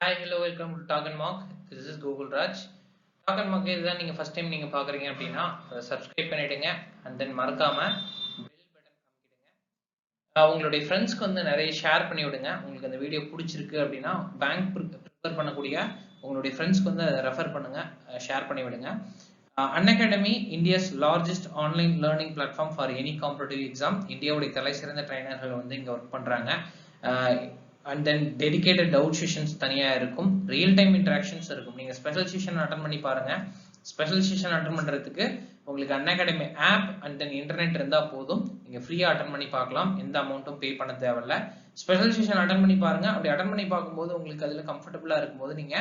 Hi, hello, welcome to Talk and Mock. This is Google Raj. Talk and Mock இதுதான் நீங்க first time நீங்க பாக்குறீங்க அப்படின்னா அதை சப்ஸ்கிரைப் பண்ணிடுங்க அண்ட் தென் மறக்காம பெல் பட்டன் அமைக்கிடுங்க. உங்களுடைய ஃப்ரெண்ட்ஸ்க்கு வந்து நிறைய ஷேர் பண்ணி விடுங்க. உங்களுக்கு அந்த வீடியோ பிடிச்சிருக்கு அப்படின்னா பேங்க் ப்ரிப்பேர் பண்ணக்கூடிய உங்களுடைய ஃப்ரெண்ட்ஸ்க்கு வந்து அதை ரெஃபர் பண்ணுங்க, ஷேர் பண்ணி விடுங்க. Unacademy India's largest online learning platform for any competitive exam. இந்தியாவுடைய தலை சிறந்த ட்ரைனர்கள் வந்து இங்க ஒர்க் பண்றாங்க. And then dedicated doubt sessions தனியா இருக்கும், ரியல் டைம் இன்டராக்ஷன்ஸ் இருக்கும். நீங்க ஸ்பெஷல் செஷன் அட்டன் பண்ணி பாருங்க. ஸ்பெஷல் செஷன் அட்டன் பண்றதுக்கு உங்களுக்கு Unacademy app and then internet இருந்தா போதும். நீங்க ஃப்ரீயா அட்டன் பண்ணி பார்க்கலாம், எந்த அமௌண்ட்டும் பே பண்ண தேவையில்ல. ஸ்பெஷல் செஷன் அட்டன் பண்ணி பாருங்க. அப்படி அட்டன் பண்ணி பார்க்கும்போது உங்களுக்கு அதுல கம்ஃபர்டபுளா இருக்கும்போது நீங்க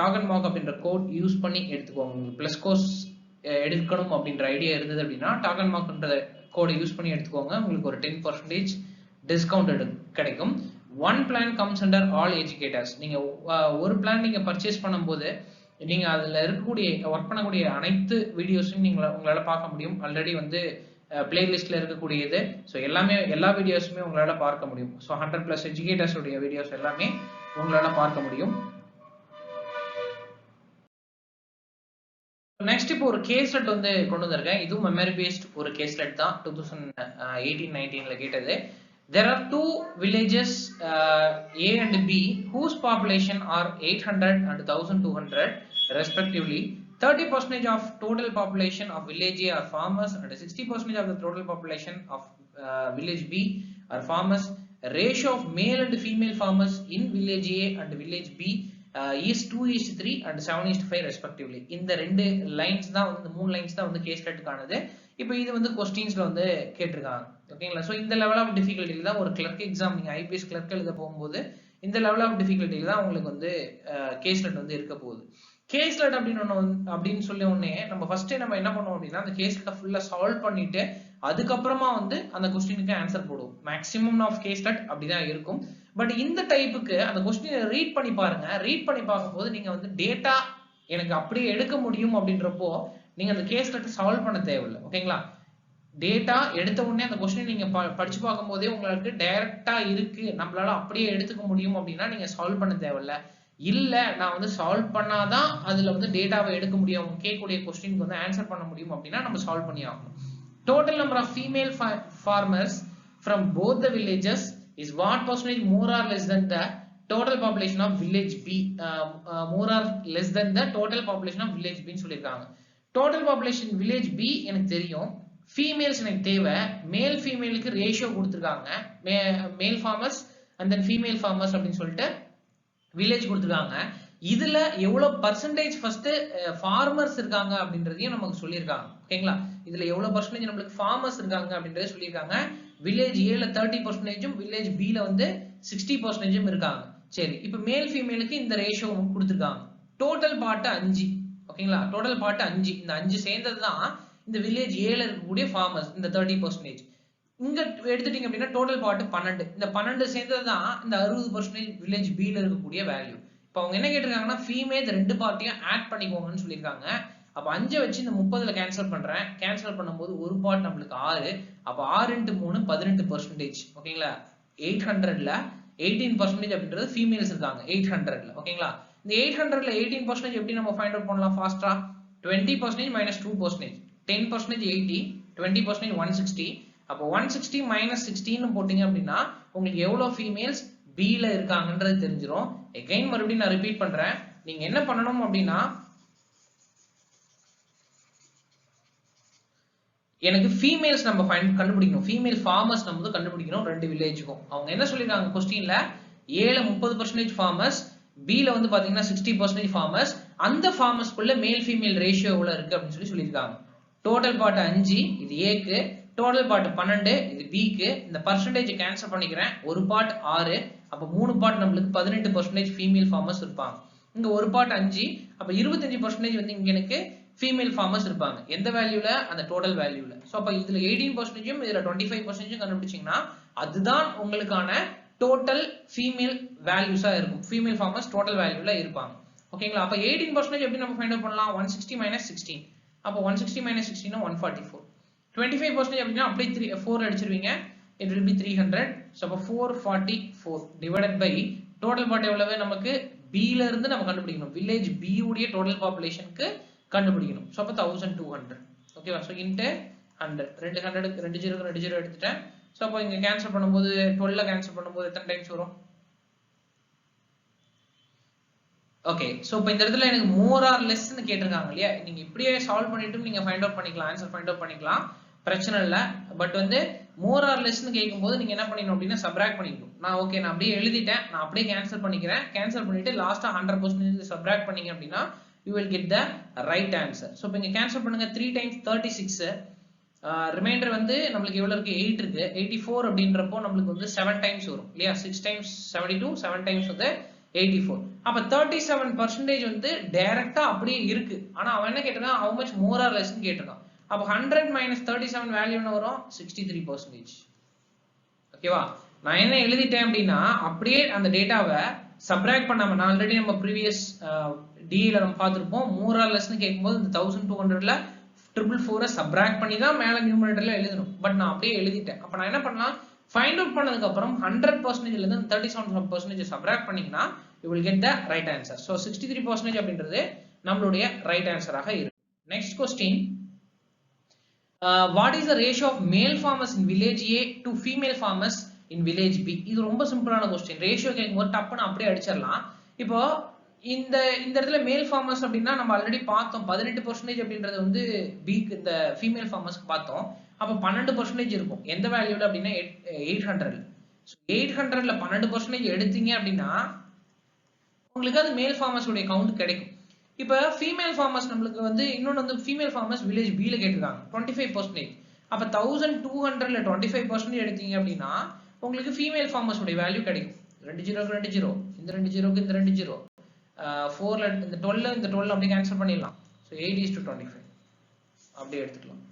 டாக் அண்ட் மாக் அப்படின்ற கோட் யூஸ் பண்ணி எடுத்துக்கோங்க. உங்களுக்கு பிளஸ் கோர்ஸ் எடுக்கணும் அப்படின்ற ஐடியா இருந்தது அப்படின்னா டாக் அண்ட் மாக்ன்ற கோடை யூஸ் பண்ணி எடுத்துக்கோங்க. உங்களுக்கு ஒரு 10% டிஸ்கவுண்ட் கிடைக்கும். One plan comes under all educators. நீங்க ஒரு பிளான் நீங்க பர்ச்சேஸ் பண்ணும்போது நீங்க அதுல இருக்கக்கூடிய ஒர்க் பண்ணக்கூடிய அனைத்து வீடியோஸும் உங்களால பார்க்க முடியும். ஆல்ரெடி வந்து பிளேலிஸ்ட்ல இருக்கக்கூடியது. ஸோ எல்லா வீடியோஸுமே உங்களால பார்க்க முடியும். ஸோ 100+ எஜுகேட்டர்ஸ் உடைய வீடியோஸ் எல்லாமே உங்களால பார்க்க முடியும். நெக்ஸ்ட் இப்போ ஒரு கேஸ்லெட் வந்து கொண்டு வந்திருக்கேன். இதுவும் மெமரி பேஸ்ட் ஒரு கேஸ்லெட் தான். 2018-19ல கேட்டது. There are two villages A and B whose population are 800 and 1200 respectively. 30% of total population of village A are farmers and 60% of the total population of village B are farmers. Ratio of male and female farmers in village A and village B is 2:3 and 7:5 respectively. இந்த ரெண்டு lines தான் வந்து, இந்த மூணு lines தான் வந்து கேஸ்லெட்டுக்கானது. இப்போ இது வந்து கொஸ்டின்ஸ்ல வந்து கேட்டிருக்காங்க. ஓகேங்களா? ஸோ இந்த லெவல் ஆஃப் டிஃபிகல்ட்டில தான் ஒரு கிளர்க் எக்ஸாம் நீங்க ஐபிஎஸ் கிளர்க் எழுத போகும்போது இந்த லெவல் ஆஃப் டிஃபிகல்ட்டில தான் உங்களுக்கு வந்து கேஸ்லெட் வந்து இருக்க போகுது. கேஸ்லெட் அப்படின்னு சொல்லி உடனே நம்ம ஃபர்ஸ்ட் நம்ம என்ன பண்ணுவோம் அப்படின்னா அந்த கேஸ்லெட்டை ஃபுல்லா சால்வ் பண்ணிட்டு அதுக்கப்புறமா வந்து அந்த கொஸ்டினுக்கு ஆன்சர் போடுவோம். மேக்ஸிமம் ஆஃப் கேஸ்லெட் அப்படிதான் இருக்கும். பட் இந்த டைப்புக்கு அந்த கொஸ்டினை ரீட் பண்ணி பாருங்க. ரீட் பண்ணி பார்க்கும்போது நீங்க வந்து டேட்டா எனக்கு அப்படியே எடுக்க முடியும் அப்படின்றப்போ நீங்க அந்த கேஸ்லெட்டை சால்வ் பண்ண தேவையில்லை. ஓகேங்களா? டேட்டா எடுத்த உடனே அந்த கொஸ்டின் நீங்க படிச்சு பார்க்கும் போதே உங்களுக்கு டைரக்டா இருக்கு, நம்மளால அப்படியே எடுத்துக்க முடியும் அப்படின்னா நீங்க சால்வ் பண்ண தேவையில்ல. இல்ல நான் வந்து சால்வ் பண்ணாதான் அதுல வந்து டேட்டாவை எடுக்க முடியும், கேட்கக்கூடிய கொஸ்டினுக்கு வந்து ஆன்சர் பண்ண முடியும் அப்படின்னா நம்ம சால்வ் பண்ணி ஆகணும். Total number of female farmers from both the villages is what percentage more or less than the total population of village B, more or less than the total population of village B ன்னு சொல்லியிருக்காங்க. Total population village B எனக்கு தெரியும், females எனக்கு தேவை. மேல் ஃபீமேலுக்கு ratio கொடுத்துருக்காங்க. மேல் farmers and then female farmers அப்படின்னு சொல்லிட்டு வில்லேஜ் கொடுத்துருக்காங்க. இதுல எவ்வளவு பர்சன்டேஜ் ஃபர்ஸ்ட் ஃபார்மர்ஸ் இருக்காங்க அப்படின்றதையும் நமக்கு சொல்லியிருக்காங்க. ஓகேங்களா? இதுல எவ்வளவு பர்சன்டேஜ் நம்மளுக்கு ஃபார்மர்ஸ் இருக்காங்க அப்படின்றத சொல்லியிருக்காங்க. வில்லேஜ் ஏல 30%, வில்லேஜ் பில வந்து 60% இருக்காங்க. சரி, இப்ப மேல் ஃபீமேலுக்கு இந்த ரேஷியோ கொடுத்துருக்காங்க. Total part 5. ஓகேங்களா? Total part 5. இந்த 5 சேர்ந்தது தான் இந்த வில்லேஜ் ஏல இருக்கக்கூடிய ஃபார்மர்ஸ், இந்த 30%. இங்க எடுத்துட்டீங்க அப்படின்னா டோட்டல் பார்ட் 12. இந்த 12 சேர்ந்தது தான் இந்த 60% வில்லேஜ் பில இருக்கக்கூடிய வேல்யூ. இப்போ அவங்க என்ன கேட்டிருக்காங்கன்னா ஃபீமேல் ரெண்டு பார்ட்டியும் ஆட் பண்ணிக்கோங்கன்னு சொல்லியிருக்காங்க. அப்ப 5 வச்சு இந்த 30ல கேன்சல் பண்றேன். கேன்சல் பண்ணும்போது ஒரு பார்ட் நம்மளுக்கு 6. அப்ப 6 × 3 18%. ஓகேங்களா? 800ல 18% அப்படின்றது ஃபீமேல்ஸ் இருக்காங்க 800ல. ஓகேங்களா? இந்த 800ல 18% எப்படி நம்ம ஃபைண்ட் அவுட் பண்ணலாம் ஃபாஸ்டா? 20% - 2%. 10% 80, 20% 160. அப்போ 160 - 16 போட்டீங்க அப்படின்னா உங்களுக்கு எவ்வளவு ஃபீமேல்ஸ் பில இருக்காங்கன்றது தெரிஞ்சிடும். எகைன் மறுபடியும் நான் ரிப்பீட் பண்றேன். நீங்க என்ன பண்ணணும் அப்படின்னா எனக்கு ஃபீமேல்ஸ் நம்ம கண்டுபிடிக்கணும். ஃபீமேல் ஃபார்மர்ஸ் நம்ம வந்து கண்டுபிடிக்கணும் ரெண்டு வில்லேஜுக்கும். அவங்க என்ன சொல்லிருக்காங்க கொஸ்டின்ல, ஏல 30% ஃபார்மர்ஸ், பில வந்து பாத்தீங்கன்னா 60% ஃபார்மர்ஸ். அந்த ஃபார்மர்ஸ்க்குள்ள மேல் ஃபீமேல் ரேஷியோ எவ்வளவு இருக்கு அப்படின்னு சொல்லியிருக்காங்க. டோட்டல் பார்ட் 5 இது ஏக்கு, டோட்டல் பார்ட் 12 இது பிக்கு. இந்த பர்சன்டேஜ் கேன்சல் பண்ணிக்கிறேன். ஒரு பார்ட் 6, அப்ப 3 பார்ட் நம்மளுக்கு 18% ஃபீமேல் ஃபார்மர்ஸ் இருப்பாங்க. இங்க ஒரு பார்ட் 5, அப்ப 25% வந்து இங்க எனக்கு ஃபீமேல் ஃபார்மர்ஸ் இருப்பாங்க. எந்த வேல்யூல? அந்த டோட்டல் வேல்யூல. சோ அப்ப இதுல 18%, இதுல 25% கண்டுபிடிச்சீங்கன்னா அதுதான் உங்களுக்கான டோட்டல் ஃபீமேல் வேல்யூஸா இருக்கும். ஃபீமேல் ஃபார்மர்ஸ் டோட்டல் வேல்யூல இருப்பாங்க. ஓகேங்களா? அப்ப 18% எப்படி நம்ம ஃபைண்ட் அவுட் பண்ணலாம்? 160 - 16. அப்ப 160 - 16 144. 25% அப்படின்னா அப்படியே 4 அடிச்சிருவீங்க. It will be 300. So அப்ப 444 divided by டோட்டல் பார்ட் எவ்வளவு நமக்கு B ல இருந்து நம்ம கண்டுபிடிக்கணும். வில்லேஜ் B உடைய டோட்டல் பாப்புலேஷனுக்கு கண்டுபிடிக்கணும். சோ அப்ப 1200. ஓகேவா? So into 100. 200 2 0 2 0 எடுத்துட்டேன். சோ அப்ப இங்க கேன்சல் பண்ணும்போது 12 கேன்சல் பண்ணும்போது எத்தனை டைம்ஸ் வரும்? ஓகே, சோ இப்போ இந்த இடத்துல எனக்கு மோர் ஆர் லெஸ் னு கேட்டிருக்காங்க இல்லையா? நீங்க இப்படியே சால்வ் பண்ணிட்டு நீங்க ஃபைண்ட் அவுட் பண்ணிக்கலாம், ஆன்சர் ஃபைண்ட் அவுட் பண்ணிக்கலாம், பிரச்சனை இல்ல. பட் வந்து மோர் ஆர் லெஸ் னு கேக்கும்போது நீங்க என்ன பண்ணிக்கணும் அப்படினா சப்ட்ராக்ட் பண்ணிக்கணும். நான் ஓகே நான் அப்படியே எழுதிட்டேன், நான் அப்படியே கேன்சல் பண்ணிக்கிறேன். கேன்சல் பண்ணிட்டு லாஸ்டா 100% சப்ட்ராக்ட் பண்ணீங்க அப்படினா you will get the right answer. So இப்போ இங்க கேன்சல் பண்ணுங்க. 3 times 36 ரிமைண்டர் வந்து நமக்கு எவ்வளவு இருக்கு? 8 இருக்கு. 84 அப்படின்றப்போ நமக்கு வந்து 7 டைம்ஸ் வரும் இல்லையா? 6 times 72, 7 times வந்து 84. அப்ப 37% வந்து டைரக்டா அப்படியே இருக்கு. ஆனா அவன் என்ன கேட்டிருக்கான்? how much more or less னு கேட்டிருக்கான். அப்ப 100 minus 37 வேல்யூ என்ன வரும்? 63%. ஓகேவா? நான் என்ன எழுதிட்டேன் அப்படின்னா அப்படியே அந்த டேட்டாவை சப்ட்ராக்ட் பண்ணாம, நான் ஆல்ரெடி நம்ம ப்ரீவியஸ் டில நம்ம பார்த்திருப்போம், more or less னு கேக்கும்போது இந்த 1200ல 444 சப்ட்ராக்ட் பண்ணி தான் மேல நியூமரேட்டர்ல எழுதணும். பட் நான் அப்படியே எழுதிட்டேன். அப்ப நான் என்ன பண்ணலாம்? ஃபைண்ட் அவுட் பண்ணதுக்கு அப்புறம் 100% ல இருந்து 37% சப்ட்ராக்ட் பண்ணீங்கன்னா you will get the right answer. So 63% அப்படின்றது நம்மளுடைய ரைட் ஆன்சராக இருக்கு. Next question, what is the ratio of male farmers in village A to female farmers in village B? இது ரொம்ப சிம்பிளான क्वेश्चन. ரேஷியோ கேக்கும்போது டப்புன்னு அப்படியே அடிச்சிரலாம். இப்போ இந்த இடத்துல மேல் ஃபார்மர்ஸ் அப்படின்னா நம்ம ஆல்ரெடி பார்த்தோம் 18% அப்படின்றது வந்து B க்கு இந்த ஃபீமேல் ஃபார்மர்ஸ்க்கு பார்த்தோம். அப்ப 12% இருக்கும். எந்த வேல்யூல அப்படின்னா 800. சோ 800ல 12% எடுத்தீங்க அப்படின்னா உங்களுக்கு அது மேல் ஃபார்மர்ஸ் உடைய கவுண்ட் கிடைக்கும். இப்ப ஃபீமேல் ஃபார்மர்ஸ் நமக்கு வந்து இன்னொன்னு வந்து ஃபீமேல் ஃபார்மர்ஸ் வில்லேஜ் B ல கேட்டிருக்காங்க 25%. அப்ப 1200ல 25% எடுத்தீங்க அப்படின்னா உங்களுக்கு ஃபீமேல் ஃபார்மர்ஸ் உடைய வேல்யூ கிடைக்கும். 2 0க்கு 2 0, இந்த 2 0க்கு இந்த 2 0, 4ல இந்த 12 இந்த 12 அப்படியே கேன்சல் பண்ணிடலாம். சோ 8:25 அப்படியே எடுத்துக்கலாம்.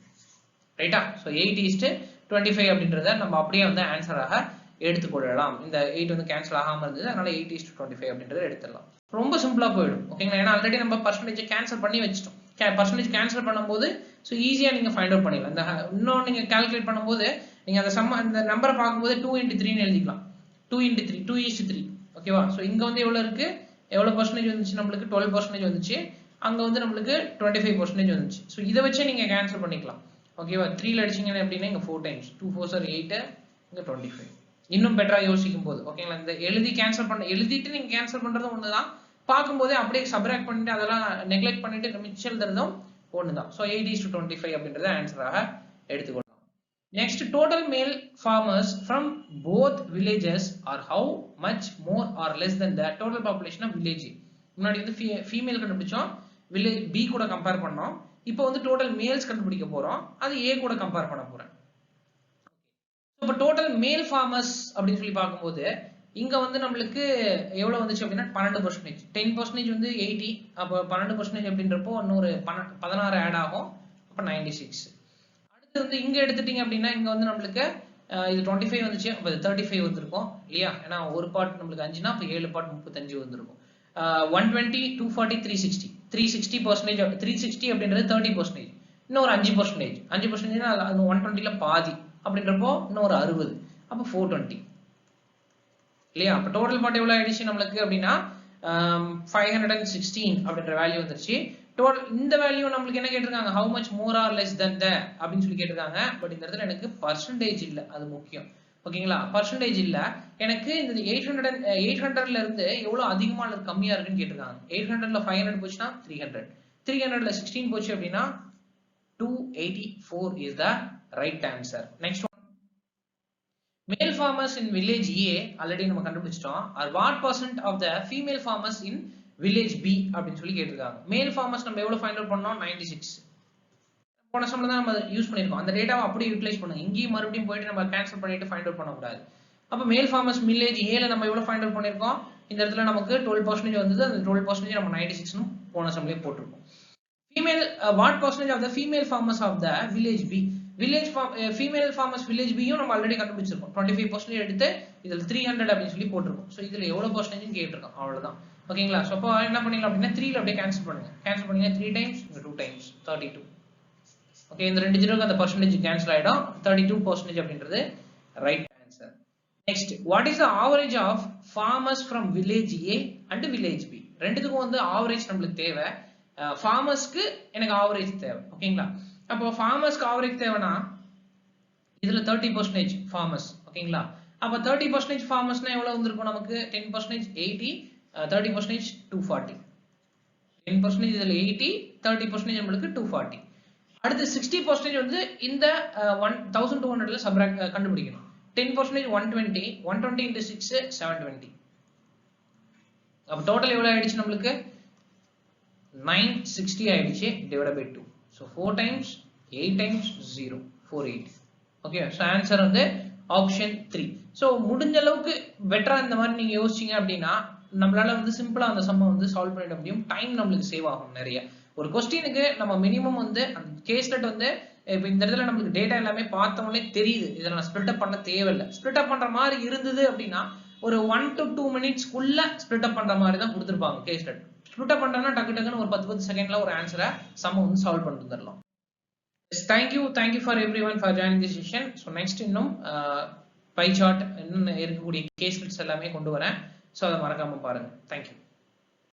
ரைட்டா? சோ 8:25 அப்படின்றத நம்ம அப்படியே வந்து ஆன்சராக எடுத்துக்கொள்ளலாம். இந்த 8 வந்து கேன்சல் ஆகாம இருந்தது, அதனால 8:25 அப்படின்றத எடுத்துடலாம். ரொம்ப சிம்பிளா போயிடும். ஓகேங்களா? ஏன்னா ஆல்ரெடி நம்ம பர்சன்டேஜ் கேன்சல் பண்ணி வச்சிட்டோம். பர்சன்டேஜ் கேன்சல் பண்ணும்போது சோ ஈஸியா நீங்க ஃபைண்ட் அவுட் பண்ணிடலாம். இந்த இன்னும் நீங்க கால்குலேட் பண்ணும்போது நீங்க அந்த அந்த நம்பரை பார்க்கும்போது 2 into 3 ன்னு எழுதிக்கலாம். 2 into 3 2:3. ஓகேவா? சோ இங்க வந்து எவ்வளவு இருக்கு? எவ்வளவு பர்சன்டேஜ் வந்துச்சு? நம்மளுக்கு 12% வந்துச்சு. அங்க வந்து நம்மளுக்கு 25% வந்துச்சு. சோ இத வச்சே நீங்க கேன்சல் பண்ணிக்கலாம். ஓகேவா? 3 ல அடிச்சீங்கன்னா எப்படின்னா இங்க 4 times 2 4s are 8, இங்க 25. இன்னும் பெட்டரா யோசிக்கும் போது ஓகேங்களா? இந்த எழுதி கேன்சல் பண்ண எழுதிட்டு நீங்க கேன்சல் பண்றது ஒண்ணுதான், பார்க்கும்போதே அப்படியே சப்ட்ராக்ட் பண்ணிட்டு அதெல்லாம் நெக்லெக்ட் பண்ணிட்டு மிச்சம் எழுதுறதும் ஒண்ணுதான். சோ 8:25 அப்படின்றத ஆன்சராக எடுத்துக்கொள்ளலாம். Next, total male farmers from both villages are how much more or less then the total population of village. முன்னாடி வந்து ஃபீமேல் கண்டுபிடிச்சோம், வில்லேஜ் B கூட கம்பேர் பண்ணோம். இப்போ வந்து டோட்டல் மேல்ஸ் கண்டுபிடிக்க போறோம், அது A கூட கம்பேர் பண்ண போறேன். இப்போ டோட்டல் மேல் ஃபார்மர்ஸ் அப்படின்னு சொல்லி பார்க்கும்போது இங்க வந்து நம்மளுக்கு எவ்வளவு வந்துச்சு அப்படின்னா 12%. 10% வந்து 80, அப்போ 12% அப்படின்றப்போ இன்னொரு 16 ஆட் ஆகும், அப்போ 96. அடுத்து வந்து இங்க எடுத்துட்டீங்க அப்படின்னா இங்க வந்து நம்மளுக்கு இது 25 வந்துச்சு, அப்போ 35 வந்திருக்கும் இல்லையா? ஏன்னா ஒரு பார்ட் நம்மளுக்கு 5னா அப்போ 7 பார்ட் 35 வந்திருக்கும். 120, 240, 360. 360%, 360 அப்படின்றது 30%. இன்னும் ஒரு 5%. 5% அது 120ல பாதி அப்படின்றப்போ இன்னும் ஒரு 60, அப்போ 420 இல்லையா? அப்ப டோட்டல் பார்ட் எவ்வளவு ஆயிடுச்சு நம்மளுக்கு அப்படின்னா 516 அப்படின்ற வேல்யூ வந்துருச்சு. டோட்டல் இந்த வேல்யூ நம்மளுக்கு என்ன கேட்டிருக்காங்க? how much more or less than the அப்படின்னு சொல்லி கேட்டிருக்காங்க. பட் இந்த இடத்துல எனக்கு பர்சன்டேஜ் இல்ல, அது முக்கியம். ஓகேங்களா? பர்சன்டேஜ் இல்ல, எனக்கு இந்த 800ல இருந்து எவ்வளவு அதிகமா அல்லது கம்மியா இருக்குன்னு கேட்டிருக்காங்க. 800ல 500 போச்சுன்னா 300, 300ல 16 போச்சு அப்படின்னா 284 is the right answer. Next one, male farmers in village A already நம்ம கண்டுபிடிச்சிட்டோம். or what percent of the female farmers in village B அப்படின்னு சொல்லி கேட்டிருக்காங்க. மேல் ஃபார்மர்ஸ் நம்ம எவ்வளவு ஃபைண்ட் அவுட் பண்ணோம்? 96. போன சம்ல தான் நம்ம யூஸ் பண்ணிருக்கோம். அந்த டேட்டாவை அப்படியே யூட்டிலைஸ் பண்ணுங்க. இங்கேயும் மறுபடியும் போயிட்டு நம்ம கேன்சல் பண்ணிட்டு ஃபைண்ட் அவுட் பண்ண கூடாது. அப்ப மேல் ஃபார்மர்ஸ் வில்லேஜ் A ல நம்ம எவ்வளவு ஃபைண்ட் அவுட் பண்ணிருக்கோம்? இந்த இடத்துல நமக்கு 12% வந்தது. அந்த 12% நம்ம 96 னு போன சம்லயே போட்டுருக்கோம். female what percentage of the female farmers of the village B? female farmers village B யும் நம்ம ஆல்ரெடி கண்டுபிடிச்சிருக்கோம். 25% எடுத்து இதுல 300 அப்படி சொல்லி போட்டுருக்கோம். சோ இதுல எவ்வளவு percentage னு கேட்டிருக்கோம். அவ்வளவுதான். ஓகேங்களா? சோ அப்போ என்ன பண்ணீங்க அப்படினா 3 ல அப்படியே கேன்சல் பண்ணுங்க. கேன்சல் பண்ணீங்க 3 டைம்ஸ், இங்க 2 டைம்ஸ் 32. ஓகே, இந்த ரெண்டு ஜீரோக்கு அந்த percentage கேன்சல் ஆயிடும். 32% அப்படின்றது right answer. Next, what is the average of farmers from village A and village B? ரெண்டுத்துக்கும் வந்து ஆவரேஜ் நம்மளுக்கு தேவை. ஃபார்மர்ஸ்க்கு எனக்கு ஆவரேஜ் தேவை. ஓகேங்களா? அப்போ ஃபார்மர்ஸ்க்கு ஆவரேஜ் தேவைனா இதுல 30% ஃபார்மர்ஸ். ஓகேங்களா? அப்போ 30% ஃபார்மர்ஸ்னா எவ்வளவு வந்திருக்கும் நமக்கு? 10% 80, 30% 240. 10% இதுல 80, 30% நம்மளுக்கு 240. அடுத்து 60% வந்து இந்த 1200ல சப்ட்ராக்ட் கண்டுபிடிக்கணும். 10% 120, 120 into 6 720. அப்ப டோட்டல் எவ்வளவு ஆயிடுச்சு நம்மளுக்கு? 960 ஆயிடுச்சு divided by 2. So 4 times 8 times 0 480. Okay, so answer வந்து ஆப்ஷன் 3. சோ முடிஞ்ச அளவுக்கு பெட்டரா இந்த மாதிரி நீங்க யோசிச்சீங்க அப்படின்னா நம்மளால வந்து சிம்பிளா அந்த சம்ம வந்து சால்வ் பண்ணிட முடியும். டைம் நம்மளுக்கு சேவ் ஆகும் நிறைய. ஒரு क्वेश्चनக்கு நம்ம மினிமம் வந்து அந்த கேஸ்லெட் வந்து இப்போ இந்த இடத்துல நமக்கு டேட்டா எல்லாமே பார்த்தவொடனே தெரியுது. இத நான் ஸ்ப்ளிட் அப் பண்ண தேவையில்லை. ஸ்ப்ளிட் அப் பண்ற மாதிரி இருந்தது அப்படின்னா ஒரு 1 to 2 minutes குள்ள ஸ்ப்ளிட் அப் பண்ற மாதிரி தான் கொடுத்திருப்பாங்க கேஸ்லெட். ஸ்ப்ளிட் அப் பண்றனா டக்கு டக்குன்னு ஒரு 10 செகண்ட்ல ஒரு ஆன்சரை சம் வந்து சால்வ் பண்ணிட்டு வந்துடலாம். Thank you for everyone for joining this session. So next இன்னும் பை சார்ட் இன்னும் இருக்கக்கூடிய கேஸ்லெட்ஸ் எல்லாமே கொண்டு வரேன். சோ அதை மறக்காம பாருங்க. Thank you.